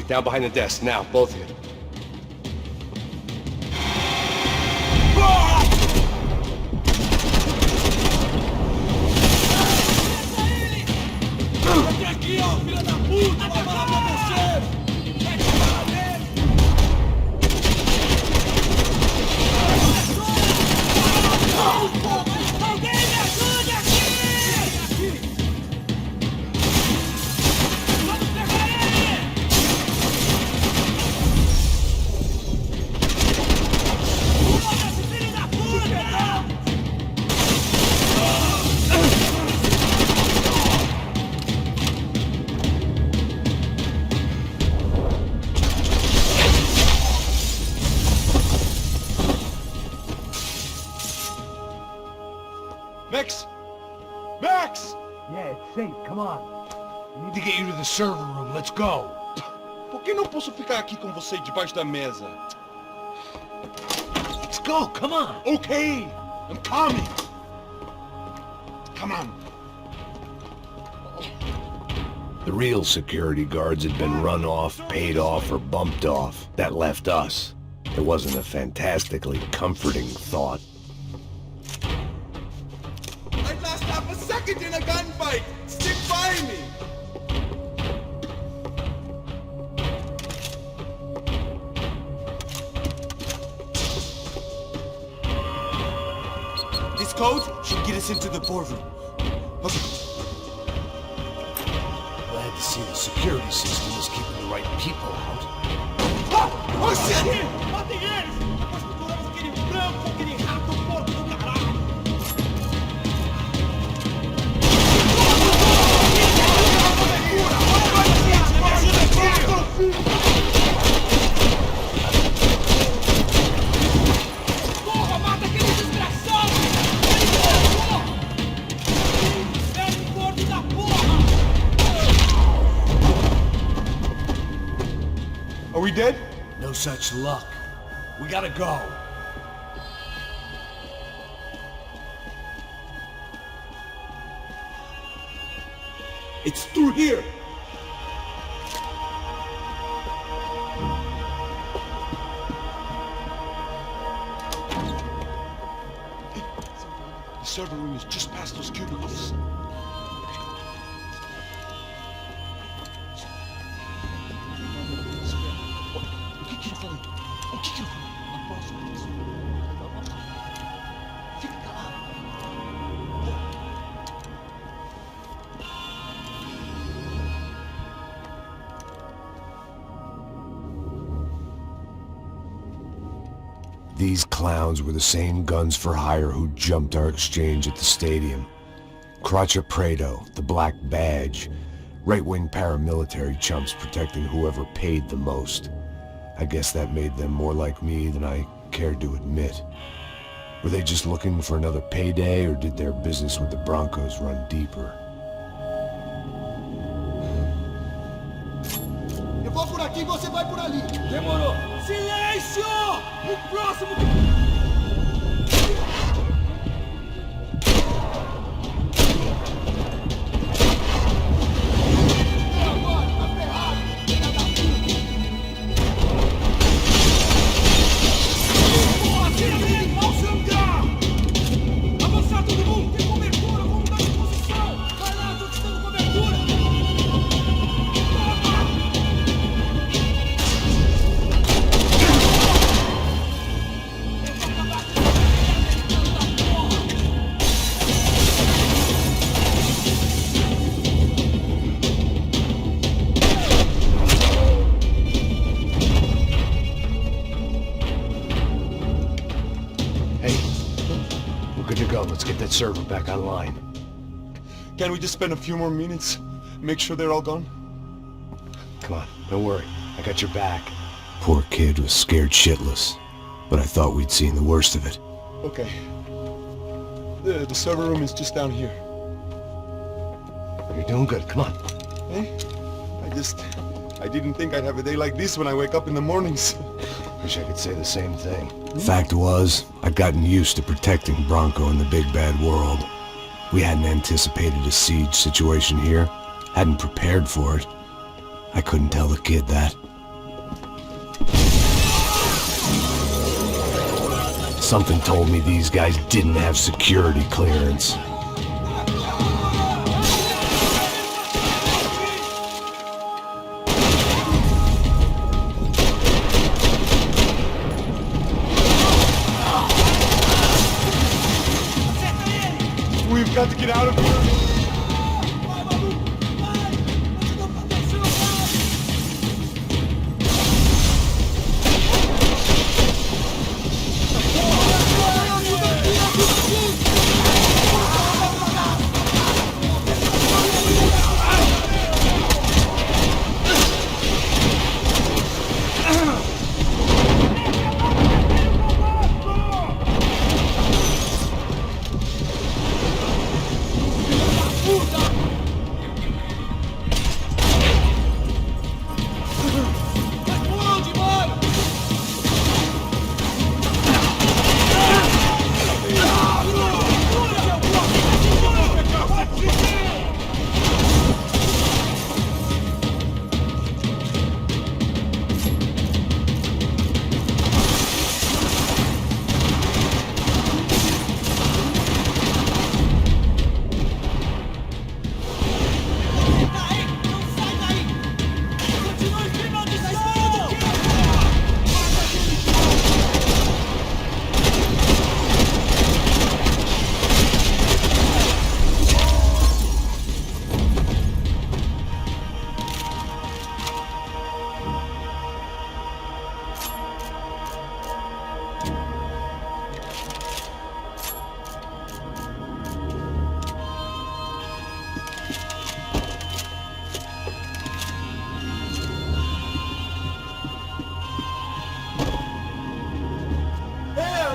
Get down behind the desk, now, both of you. Aqui, ó, filha da puta! Vai falar pra você! Vai falar dele! Alguém me ajude aqui! Vamos pegar ele! Porra, esse filho da puta! Max! Max! Yeah, it's safe. Come on. We need to get you to the server room. Let's go. Por que não posso ficar aqui com você debaixo da mesa? Let's go. Come on. Okay! I'm coming! Come on! The real security guards had been run off, paid off, or bumped off. That left us. It wasn't a fantastically comforting thought. I'd last half a second in a gunfight! Stick by me! This code should get us into the boardroom. Okay. Glad to see the security system is keeping the right people out. Ah! Oh shit! Matem eles! Depois procuramos aquele branco, aquele rato porco do caralho! Porra, mata aquele desgraçado! Velho gordo da porra! Are we dead? No such luck. We gotta go. It's through here! The server room is just past those cubicles. O que ele falou? O que ele falou? Não posso ver isso. Fica calado. These clowns were the same guns for hire who jumped our exchange at the stadium. Crotcha Prado, the Black Badge. Right-wing paramilitary chumps protecting whoever paid the most. I guess that made them more like me than I cared to admit. Were they just looking for another payday, or did their business with the Broncos run deeper? Eu vou por aqui e você vai por ali. Demorou! Silêncio! O próximo... Porra, tira dele! Vamos sangar! Avançar todo mundo! Tem cobertura! Vamos dar de posição! Vai lá, tô te dando cobertura! Toma! Hey, we're good to go. Let's get that server back online. Can we just spend a few more minutes? Make sure they're all gone? Come on, don't worry. I got your back. Poor kid was scared shitless, but I thought we'd seen the worst of it. Okay. The server room is just down here. You're doing good. Come on. Hey? I didn't think I'd have a day like this when I wake up in the mornings. Wish I could say the same thing. Fact was, I'd gotten used to protecting Bronco in the big bad world. We hadn't anticipated a siege situation here. Hadn't prepared for it. I couldn't tell the kid that. Something told me these guys didn't have security clearance. We've got to get out of here.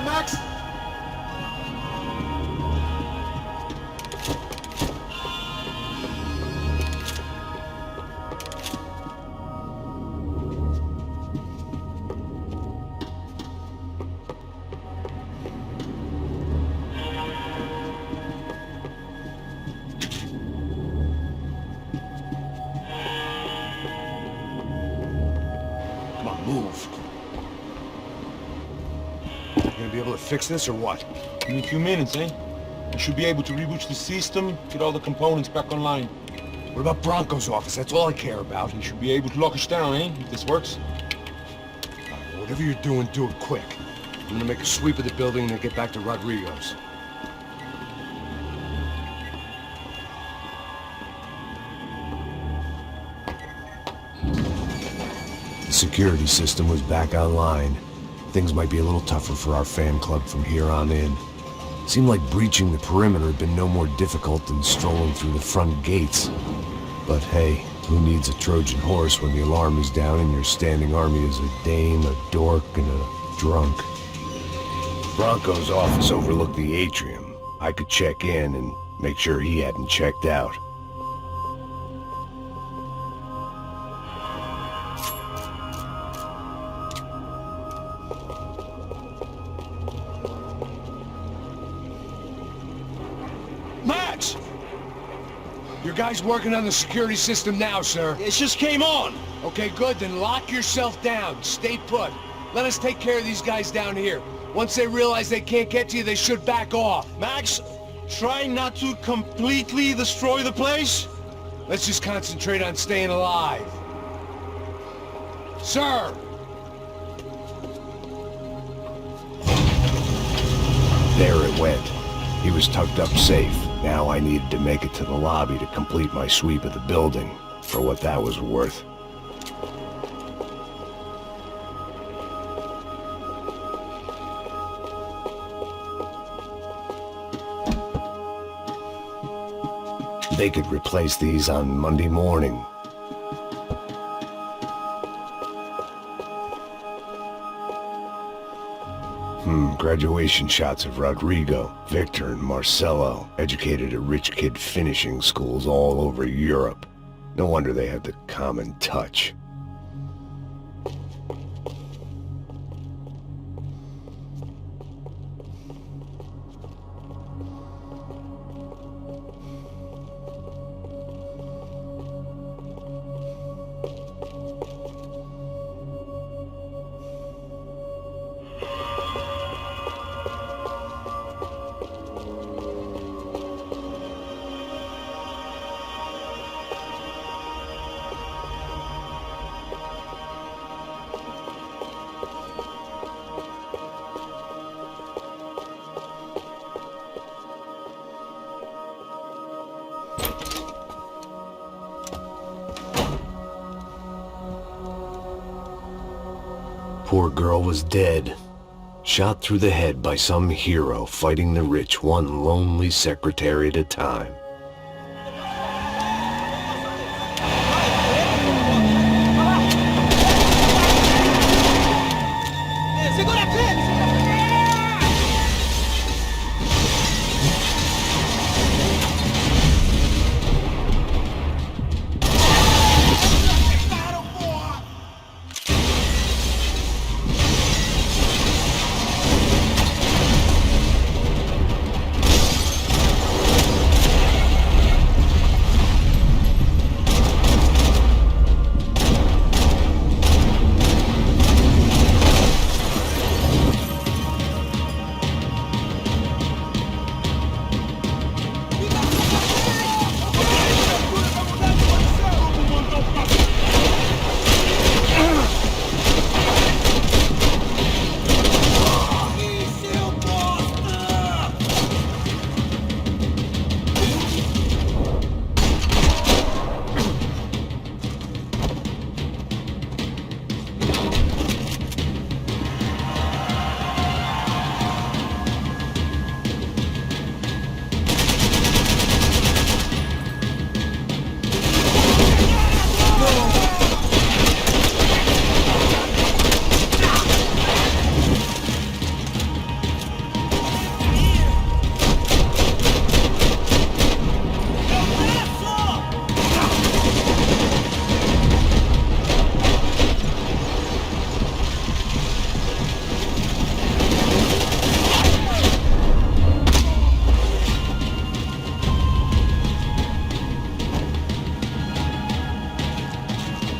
Max! Come on, move. You gonna be able to fix this or what? In a few minutes, eh? I should be able to reboot the system, get all the components back online. What about Bronco's office? That's all I care about. He should be able to lock us down, eh? If this works. Whatever you're doing, do it quick. I'm gonna make a sweep of the building and then get back to Rodrigo's. The security system was back online. Things might be a little tougher for our fan club from here on in. Seemed like breaching the perimeter had been no more difficult than strolling through the front gates. But hey, who needs a Trojan horse when the alarm is down and your standing army is a dame, a dork, and a drunk? Bronco's office overlooked the atrium. I could check in and make sure he hadn't checked out. Max! Your guy's working on the security system now, sir. It just came on. Okay, good. Then lock yourself down. Stay put. Let us take care of these guys down here. Once they realize they can't get to you, they should back off. Max, try not to completely destroy the place. Let's just concentrate on staying alive. Sir! There it went. He was tucked up safe. Now I needed to make it to the lobby to complete my sweep of the building, for what that was worth. They could replace these on Monday morning. Graduation shots of Rodrigo, Victor, and Marcelo, educated at rich kid finishing schools all over Europe. No wonder they have the common touch. poor girl was dead. Shot through the head by some hero fighting the rich one lonely secretary at a time. Segura a creme!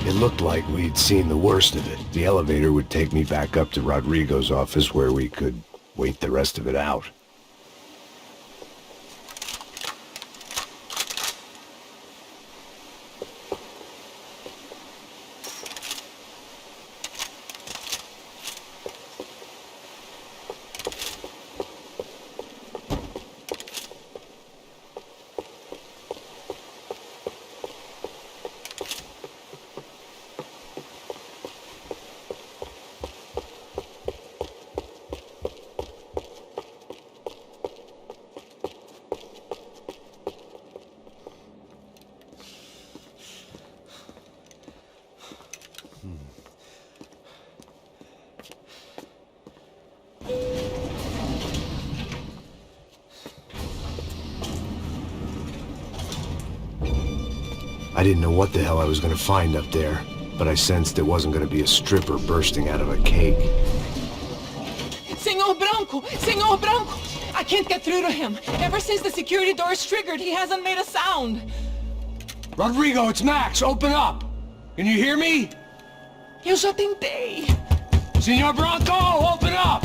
It looked like we'd seen the worst of it. The elevator would take me back up to Rodrigo's office where we could wait the rest of it out. I didn't know what the hell I was going to find up there, but I sensed it wasn't going to be a stripper bursting out of a cake. Senor Branco! I can't get through to him. Ever since the security door is triggered, he hasn't made a sound. Rodrigo, it's Max. Open up. Can you hear me? Eu já tentei. Senor Branco, open up!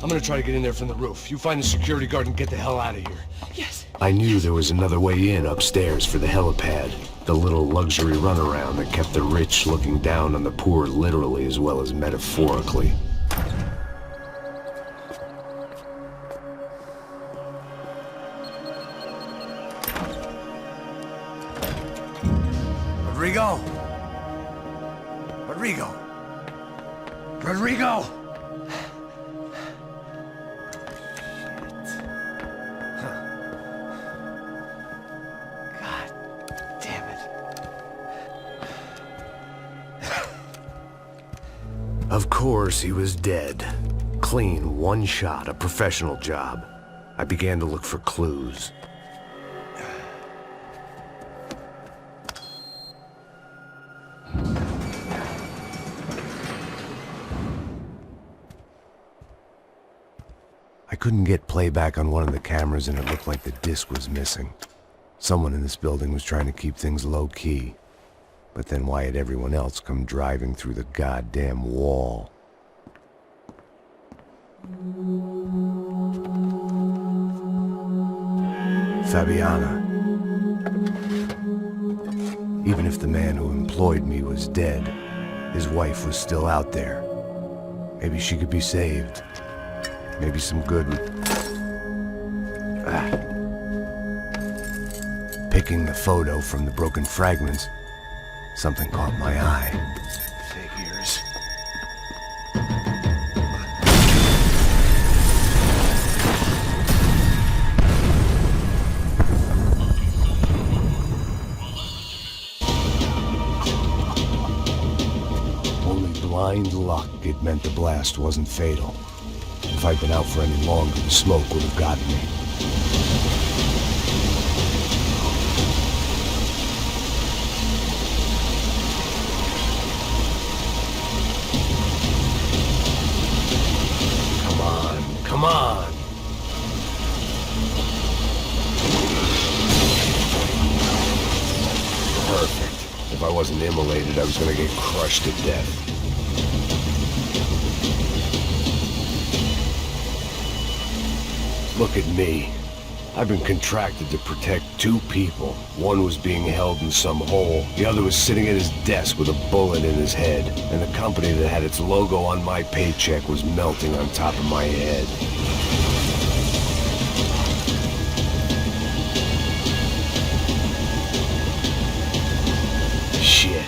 I'm gonna try to get in there from the roof. You find the security guard and get the hell out of here. Yes. I knew there was another way in upstairs for the helipad, the little luxury runaround that kept the rich looking down on the poor literally as well as metaphorically. Rodrigo? Rodrigo! Of course, he was dead. Clean, one shot, a professional job. I began to look for clues. I couldn't get playback on one of the cameras and it looked like the disc was missing. Someone in this building was trying to keep things low-key. But then why had everyone else come driving through the goddamn wall? Fabiana. Even if the man who employed me was dead, his wife was still out there. Maybe she could be saved. Maybe some good... Picking the photo from the broken fragments. Something caught my eye. Figures. Only blind luck it meant the blast wasn't fatal. If I'd been out for any longer, the smoke would have gotten me. Come on! Perfect. If I wasn't immolated, I was gonna get crushed to death. Look at me. I've been contracted to protect two people. One was being held in some hole. The other was sitting at his desk with a bullet in his head. And the company that had its logo on my paycheck was melting on top of my head. Shit.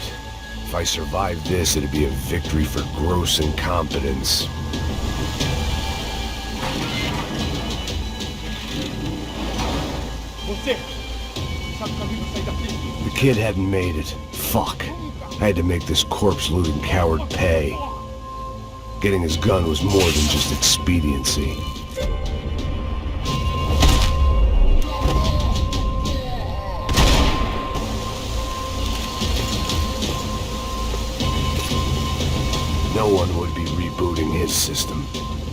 If I survived this, it'd be a victory for gross incompetence. The kid hadn't made it. Fuck. I had to make this corpse-looting coward pay. Getting his gun was more than just expediency. No one would be rebooting his system.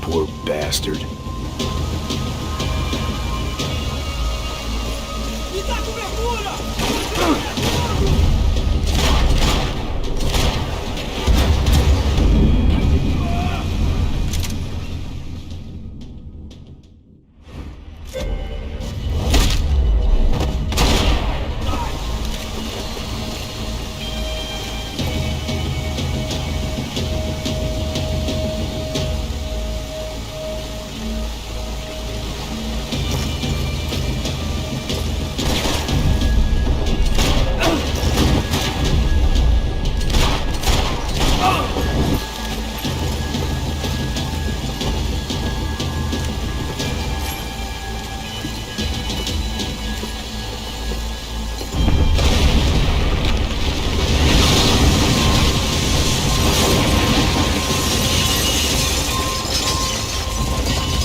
Poor bastard. Me dá cobertura!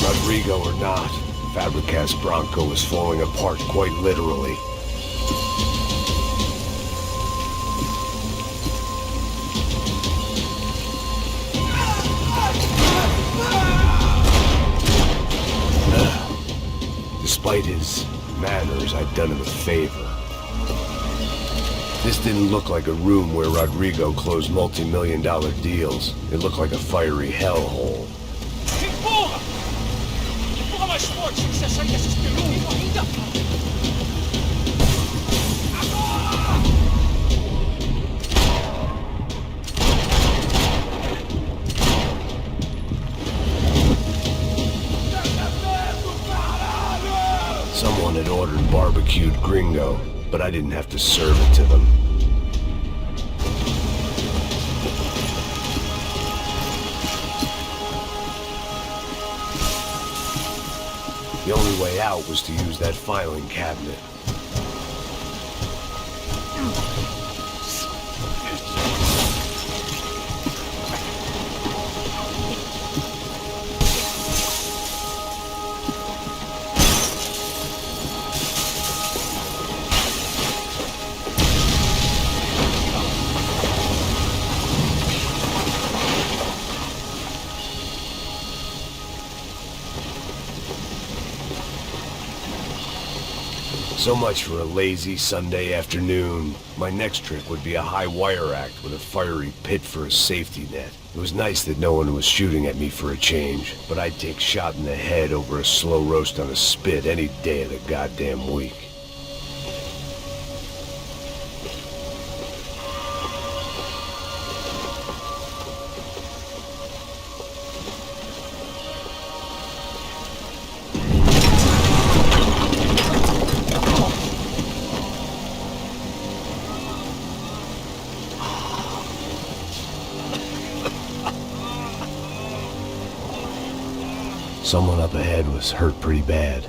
Rodrigo or not, Fabricas Bronco was falling apart quite literally. Despite his manners, I'd done him a favor. This didn't look like a room where Rodrigo closed multi-million-dollar deals. It looked like a fiery hellhole. Empurra! Empurra mais forte se você achar que essa esperou ainda! Agora! Someone had ordered barbecued gringo, but I didn't have to serve it to them. The only way out was to use that filing cabinet. So much for a lazy Sunday afternoon. My next trick would be a high wire act with a fiery pit for a safety net. It was nice that no one was shooting at me for a change, but I'd take shot in the head over a slow roast on a spit any day of the goddamn week. Someone up ahead was hurt pretty bad.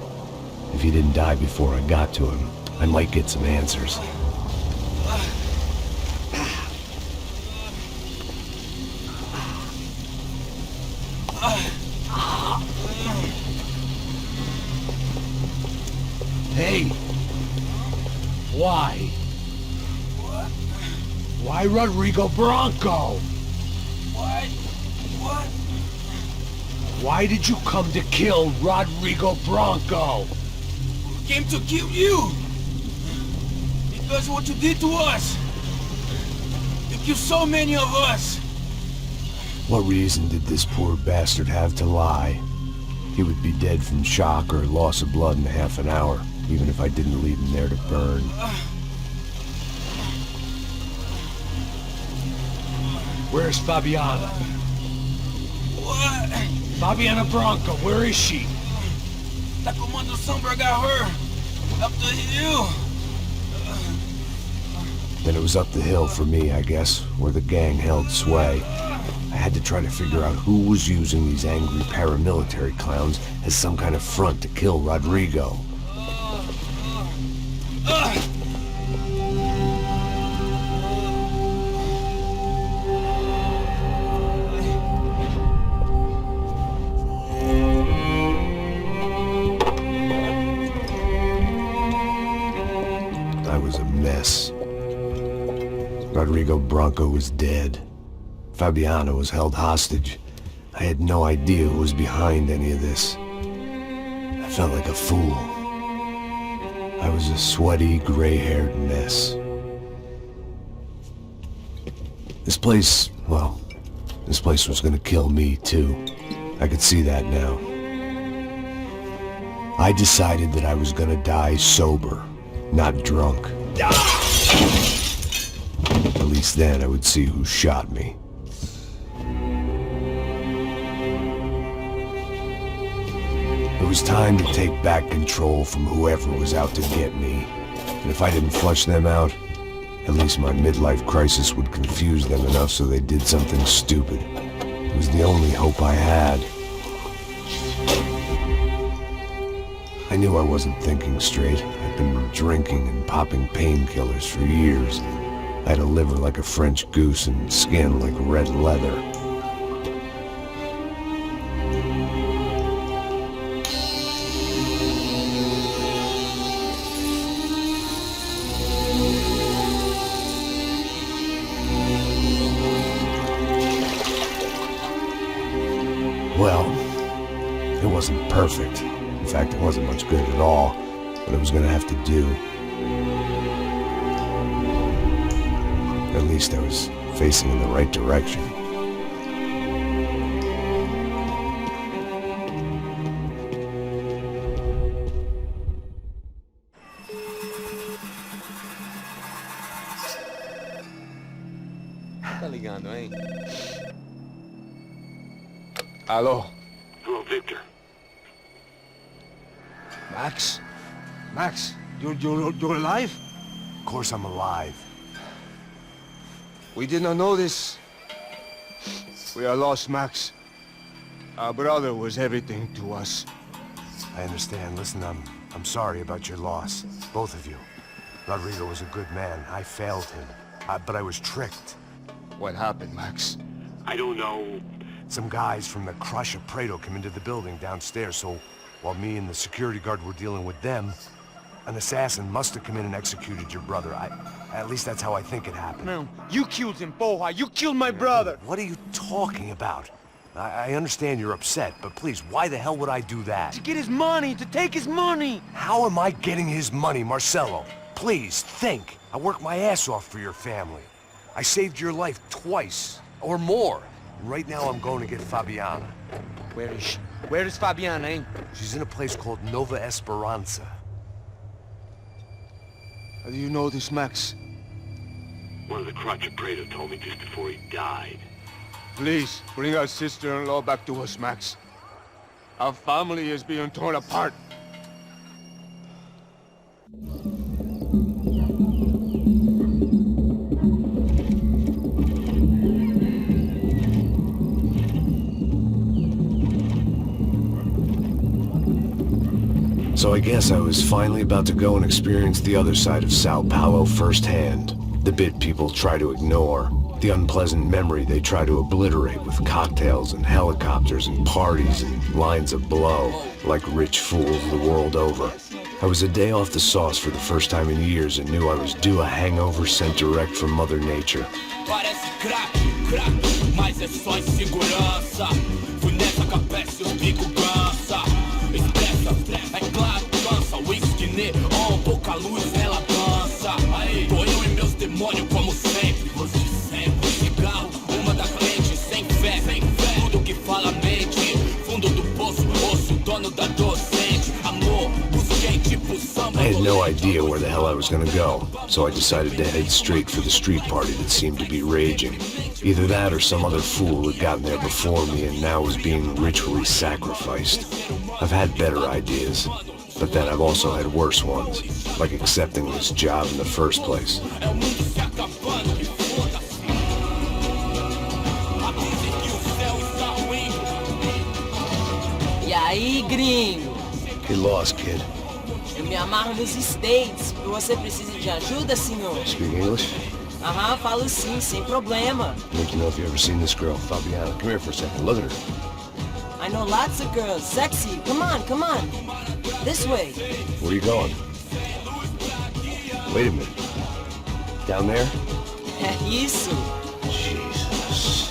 If he didn't die before I got to him, I might get some answers. Hey! Why? Why Rodrigo Bronco? What? Why did you come to kill Rodrigo Bronco? Came to kill you! Because what you did to us! You killed so many of us! What reason did this poor bastard have to lie? He would be dead from shock or loss of blood in half an hour, even if I didn't leave him there to burn. Where's Fabiana? What? Fabiana Bronco, where is she? That Commander Sombra got her! Up the hill! Then it was up the hill for me, I guess, where the gang held sway. I had to try to figure out who was using these angry paramilitary clowns as some kind of front to kill Rodrigo. I was a mess. Rodrigo Bronco was dead. Fabiana was held hostage. I had no idea who was behind any of this. I felt like a fool. I was a sweaty, gray-haired mess. This place, well, this place was gonna kill me too. I could see that now. I decided that I was gonna die sober, not drunk. At least then I would see who shot me. It was time to take back control from whoever was out to get me. And if I didn't flush them out, at least my midlife crisis would confuse them enough so they did something stupid. It was the only hope I had. I knew I wasn't thinking straight. I'd been drinking and popping painkillers for years. I had a liver like a French goose and skin like red leather. Well, it wasn't perfect. In fact, it wasn't much good at all, but it was gonna have to do. At least I was facing in the right direction. Tá ligando, hein? Hello. Hello, Victor. Max? Max, you're alive? Of course I'm alive. We did not know this. We are lost, Max. Our brother was everything to us. I understand. Listen, I'm sorry about your loss. Both of you. Rodrigo was a good man. I failed him. But I was tricked. What happened, Max? I don't know. Some guys from the Crush of Prado came into the building downstairs, so while me and the security guard were dealing with them, an assassin must have come in and executed your brother. At least that's how I think it happened. No, you killed him, Porra. You killed my brother. What are you talking about? I understand you're upset, but please, why the hell would I do that? To get his money, to take his money. How am I getting his money, Marcelo? Please, think. I worked my ass off for your family. I saved your life twice, or more. Right now I'm going to get Fabiana. Where is she? Where is Fabiana, eh? She's in a place called Nova Esperanza. How do you know this, Max? One of the Crotch of Prado told me just before he died. Please, bring our sister-in-law back to us, Max. Our family is being torn apart. So I guess I was finally about to go and experience the other side of Sao Paulo firsthand. The bit people try to ignore. The unpleasant memory they try to obliterate with cocktails and helicopters and parties and lines of blow, like rich fools the world over. I was a day off the sauce for the first time in years and knew I was due a hangover sent direct from Mother Nature. Parece crack, mas é só insegurança. Fui nessa cabeça e o bico cansa. Expressa, é claro, cansa. Whisky, neon, pouca luz, ela dança. Tô eu e meus demônios como sempre. Você sempre, cigarro, uma da frente, sem fé. Tudo que fala mente. Fundo do poço, osso, dono da docente. Amor, busquei tipo samba. I had no idea where the hell I was gonna go, so I decided to head straight for the street party that seemed to be raging. Either that or some other fool had gotten there before me and now was being ritually sacrificed. I've had better ideas, but then I've also had worse ones, like accepting this job in the first place. E aí, gringo? Get lost, kid. Eu me amarro nos States. Você precisa de ajuda, senhor? Speak English? Aham, falo sim, sem problema. I'd like to know if you ever seen this girl, Fabiana. Come here for a second. Look at her. I know lots of girls. Sexy. Come on, come on. This way. Where are you going? Wait a minute. Down there? É isso. Jesus.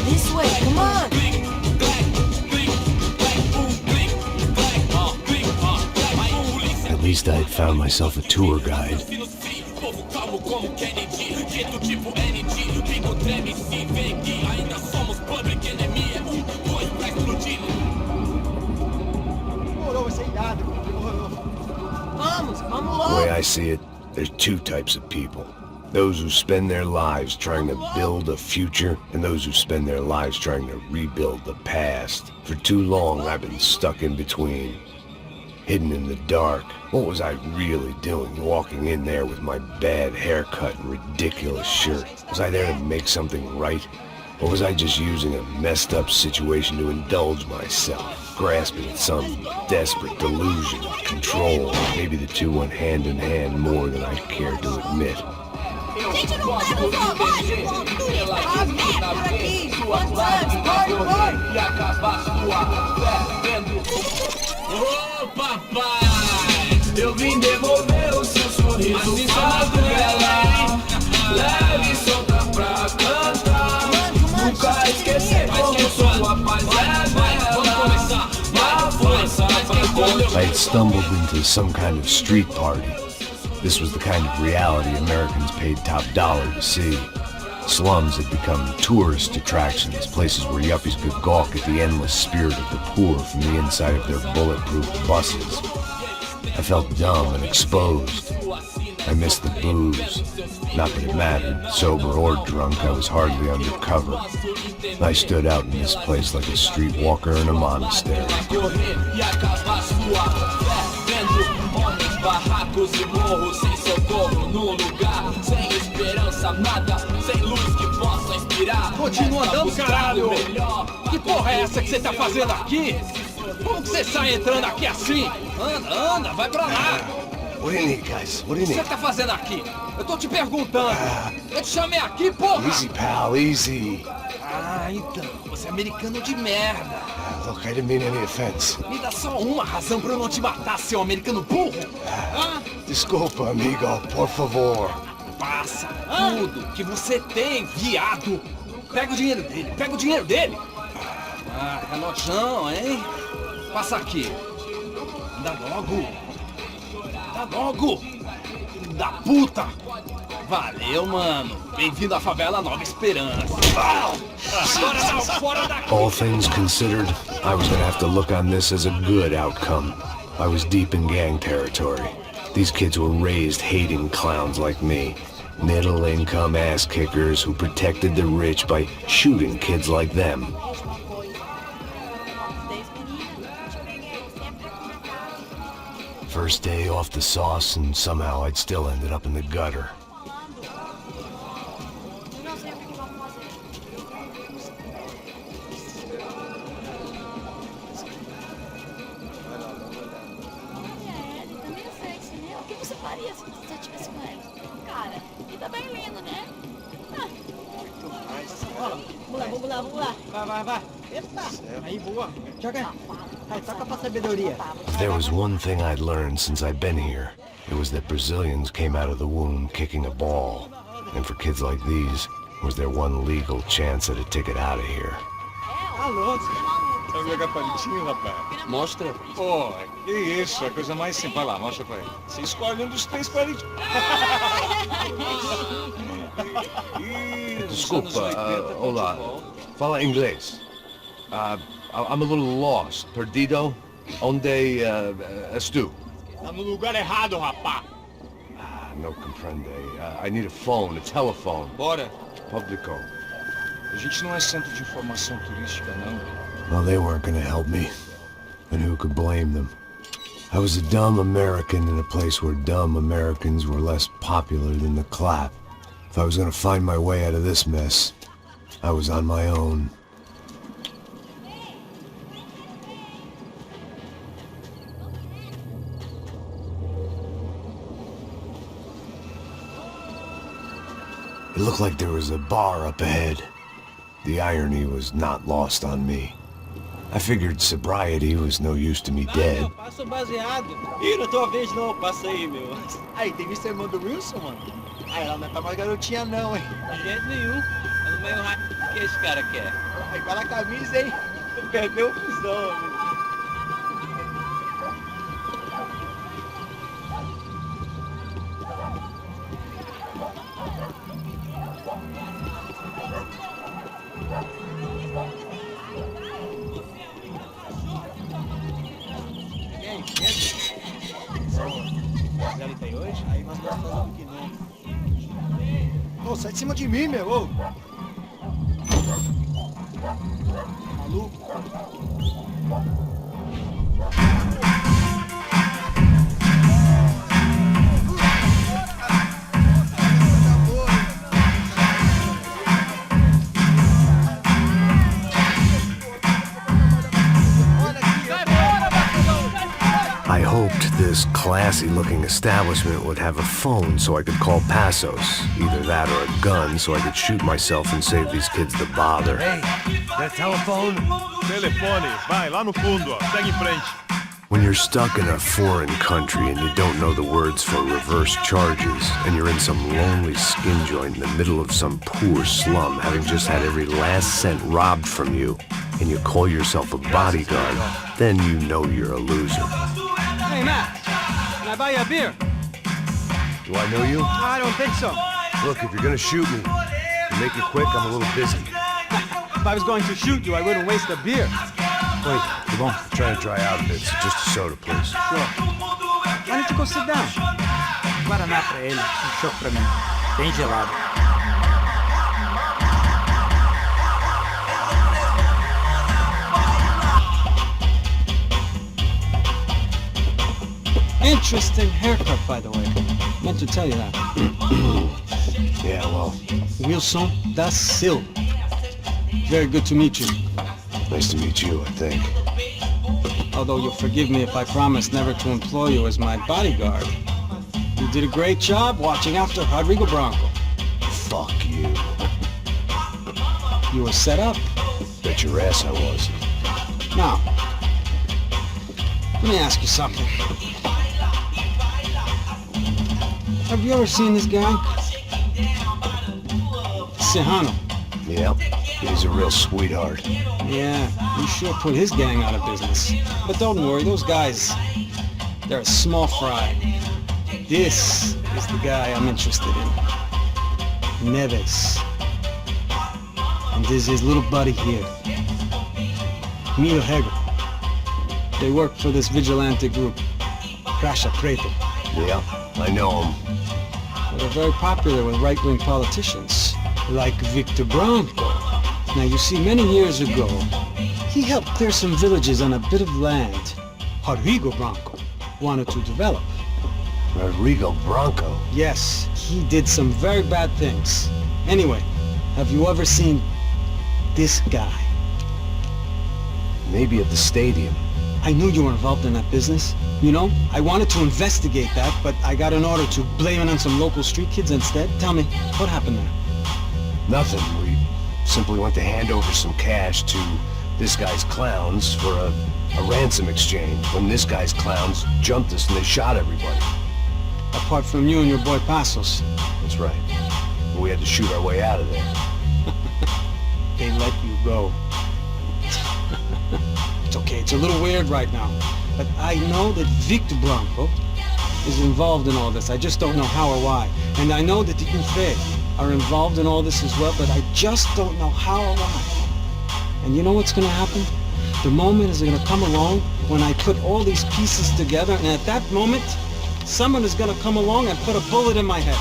This way, come on. At least I had found myself a tour guide. Vamos, vamos The way logo. I see it, there's two types of people. Those who spend their lives trying to build a future, and those who spend their lives trying to rebuild the past. For too long, I've been stuck in between. Hidden in the dark. What was I really doing walking in there with my bad haircut and ridiculous shirt? Was I there to make something right? Or was I just using a messed up situation to indulge myself, grasping at some desperate delusion of control? Maybe the two went hand in hand more than I cared to admit. Gente, não leva o relógio, altura. Ah, merda, por aqui. Quantos anos? E acabar sua fé vendo. Ô papai, eu vim devolver o seu sorriso favela. Leve e solta pra cantar. Nunca esquecer como sua paz é bela. Má força pra I had stumbled into some kind of street party. This was the kind of reality Americans paid top dollar to see. Slums had become tourist attractions, places where yuppies could gawk at the endless spirit of the poor from the inside of their bulletproof buses. I felt dumb and exposed. I missed the booze. Not that it mattered, sober or drunk, I was hardly undercover. I stood out in this place like a streetwalker in a monastery. Barracos e morros sem socorro num lugar sem esperança, nada, sem luz que possa inspirar. Continua andando, caralho! Que porra é essa que você tá fazendo aqui? Como que você sai entrando aqui assim? Anda, anda, vai pra lá! What do you need, guys? What do you O que need? você tá fazendo aqui? Eu tô te perguntando! Eu te chamei aqui, porra! Easy, pal, easy. Ah, então, você é americano de merda! Look, I didn't mean any offense. Me dá só uma razão pra eu não te matar, seu americano burro! Ah, Desculpa, amigo, por favor. passa tudo que você tem, viado! Pega o dinheiro dele, pega o dinheiro dele! Ah, relojão, hein? Passa aqui. Dá logo! Dá logo! Da puta! Valeu, mano! Bem-vindo à favela Nova Esperança! Agora não, fora daqui! All things considered, I was gonna have to look on this as a good outcome. I was deep in gang territory. These kids were raised hating clowns like me. Middle-income ass-kickers who protected the rich by shooting kids like them. First day off the sauce, and somehow I'd still ended up in the gutter. vamos lá, vamos lá. Vai. Eita, aí boa. Joga. Vai, toca pra sabedoria. If there was one thing I'd learned since I'd been here, it was that Brazilians came out of the womb kicking a ball. And for kids like these, was their one legal chance at a ticket out of here. Alô. Sabe jogar palitinho, rapaz? Mostra. Pô, que isso, é a coisa mais simples. Vai lá, mostra pra ele. Você escolhe um dos 3 palitinhos. Desculpa, olá. Fala inglês. I'm a little lost. Perdido? Onde estou? Tá no lugar errado, rapá. No comprende. I need a phone, a telephone. Bora. Publico. A gente não é centro de informação turística, não. Well, they weren't gonna help me. And who could blame them? I was a dumb American in a place where dumb Americans were less popular than the clap. If I was gonna find my way out of this mess, I was on my own. It looked like there was a bar up ahead. The irony was not lost on me. I figured sobriety was no use to me dead. Passo baseado. Ih, não é tua vez não, passa aí, meu. Aí, tem visto a irmã do Wilson, mano? Aí, ela não é pra mais garotinha não, hein? De jeito nenhum. Eu não meio rápido. O que esse cara quer? Aí, vai na camisa, hein? Perdeu o fusão, né? Ele tem hoje? Aí, mas tá falando que não. Ô, sai de cima de mim, meu, ô! Maluco? I hoped this classy-looking establishment would have a phone so I could call Passos. Either that or a gun so I could shoot myself and save these kids the bother. Hey, that telephone? Telefone, vai, lá no fundo, ó. Segue em frente. When you're stuck in a foreign country and you don't know the words for reverse charges, and you're in some lonely skin joint in the middle of some poor slum, having just had every last cent robbed from you, and you call yourself a bodyguard, then you know you're a loser. Hey, Matt, can I buy you a beer? Do I know you? I don't think so. Look, if you're gonna shoot me, make it quick, I'm a little busy. If I was going to shoot you, I wouldn't waste a beer. Wait, come on. I'm trying to dry out a bit, so just a soda, please. Sure. Why don't you go sit down? Guaraná pra ele, chopp pra mim. Bem gelado. Interesting haircut, by the way. Meant to tell you that. Yeah, well, Wilson da Silva. Very good to meet you. nice to meet you, I think. Although you'll forgive me if I promise never to employ you as my bodyguard. You did a great job watching after Rodrigo Branco. Fuck you. You were set up. Bet your ass I was. Now, let me ask you something. Have you ever seen this guy? Sejano. Yep, he's a real sweetheart. Yeah, he sure put his gang out of business. But don't worry, those guys, they're a small fry. This is the guy I'm interested in. Neves. And this is his little buddy here. Milo Hegel. They work for this vigilante group, Crasha Preto. Yeah, I know him. They're very popular with right-wing politicians, like Victor Branco. Now, you see, many years ago, he helped clear some villages on a bit of land Rodrigo Branco wanted to develop. Rodrigo Branco? Yes, he did some very bad things. Anyway, have you ever seen this guy? Maybe at the stadium. I knew you were involved in that business. You know, I wanted to investigate that, but I got an order to blame it on some local street kids instead. Tell me, what happened there? Nothing. Simply went to hand over some cash to this guy's clowns for a ransom exchange when this guy's clowns jumped us and they shot everybody. Apart from you and your boy Passos. That's right. And we had to shoot our way out of there. They let you go. It's okay, it's a little weird right now. But I know that Victor Blanco is involved in all this. I just don't know how or why. And I know that the Ufe are involved in all this as well, but I just don't know how or why. And you know what's gonna happen? The moment is gonna come along when I put all these pieces together, and at that moment, someone is gonna come along and put a bullet in my head.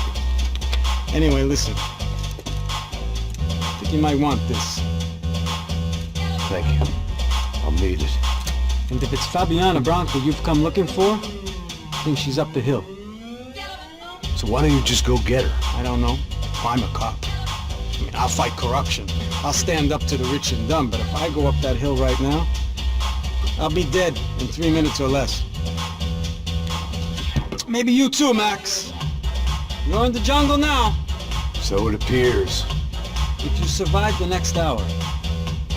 Anyway, listen. I think you might want this. Thank you. I'll need it. And if it's Fabiana Branco you've come looking for, I think she's up the hill. So why don't you just go get her? I don't know. I'm a cop. I mean, I'll fight corruption. I'll stand up to the rich and dumb, but if I go up that hill right now, I'll be dead in 3 minutes or less. Maybe you too, Max. You're in the jungle now. So it appears. If you survive the next hour,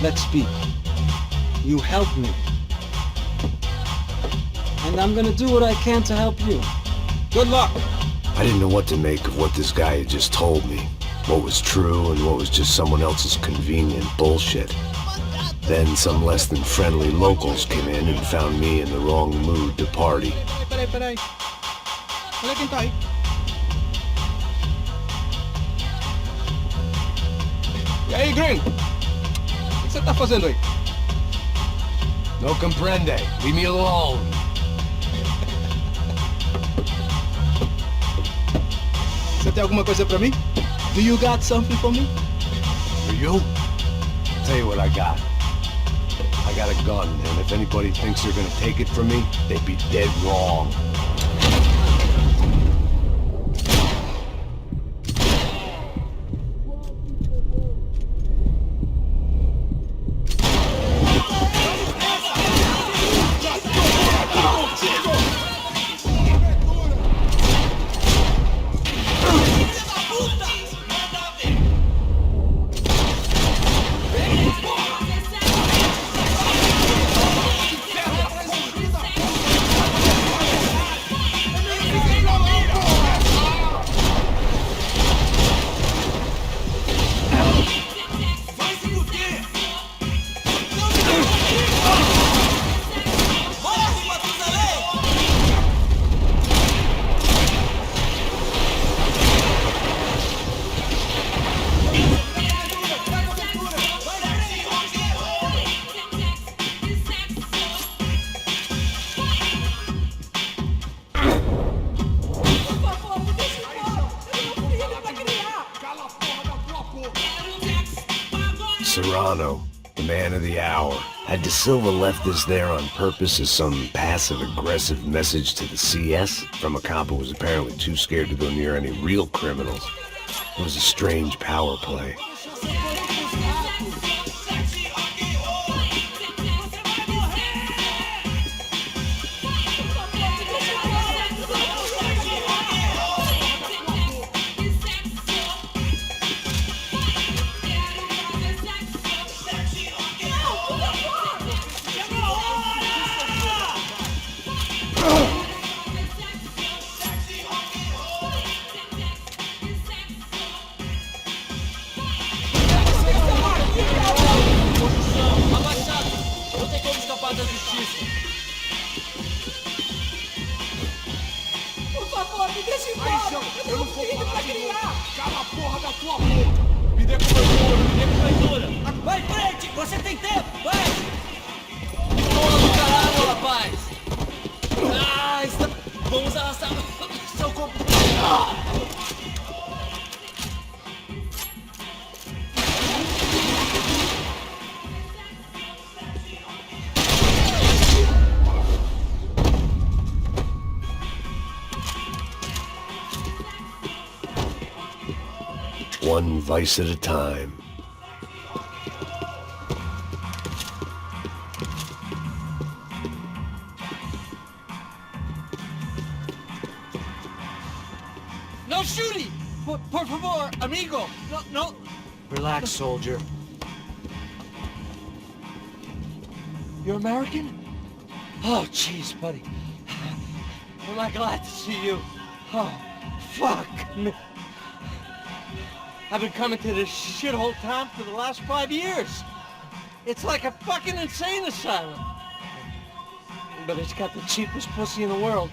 let's speak. You help me. And I'm gonna do what I can to help you. Good luck! I didn't know what to make of what this guy had just told me. What was true and what was just someone else's convenient bullshit. Then some less than friendly locals came in and found me in the wrong mood to party. Peraí. Olha quem tá aí. E aí, gringo? O que você tá fazendo aí? No comprende. Leave me alone. Você tem alguma coisa pra mim? Do you got something for me? For you? I'll tell you what I got. I got a gun, and if anybody thinks they're gonna take it from me, they'd be dead wrong. Serrano, the man of the hour. Had De Silva left this there on purpose as some passive-aggressive message to the CS from a cop who was apparently too scared to go near any real criminals? It was a strange power play. Cala a porra da tua boca! Me dê cobertura! Vai, frente! Você tem tempo! Vai! Toma no caralho, rapaz! Ah, está... Vamos arrastar seu corpo! One vice at a time. No shooting! Por favor, amigo! No, no! Relax, soldier. You're American? Oh, jeez, buddy. Am I glad to see you? Oh, fuck me. I've been coming to this shithole town for the last 5 years. It's like a fucking insane asylum. But it's got the cheapest pussy in the world.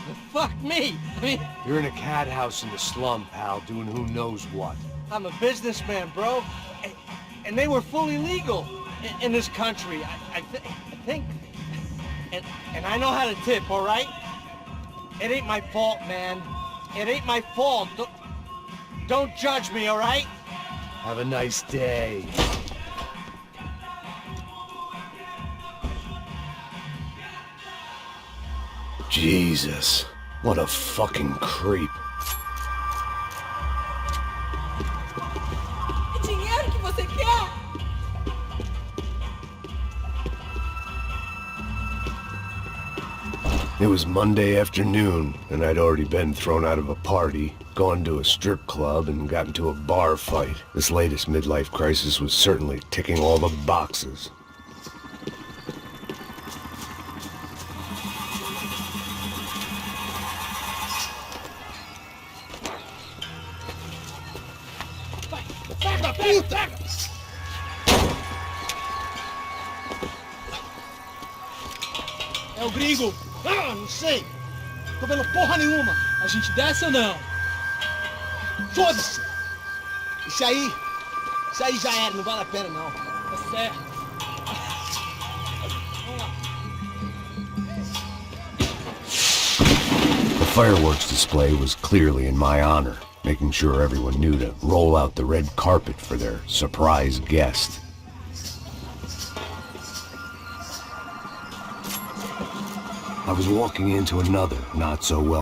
But fuck me. I mean... You're in a cat house in the slum, pal, doing who knows what. I'm a businessman, bro. And they were fully legal in this country. I think... And I know how to tip, all right? It ain't my fault, man. It ain't my fault. Don't judge me, all right? Have a nice day. Jesus, what a fucking creep. Que dinheiro que você quer? It was Monday afternoon, and I'd already been thrown out of a party, gone to a strip club, and got into a bar fight. This latest midlife crisis was certainly ticking all the boxes. É o gringo. Ah, não sei. Tô vendo porra nenhuma. A gente desce ou não? Foda-se. Isso aí já era, não vale a pena não. Tá certo. The fireworks display was clearly in my honor, making sure everyone knew to roll out the red carpet for their surprise guest. I was walking into another not so well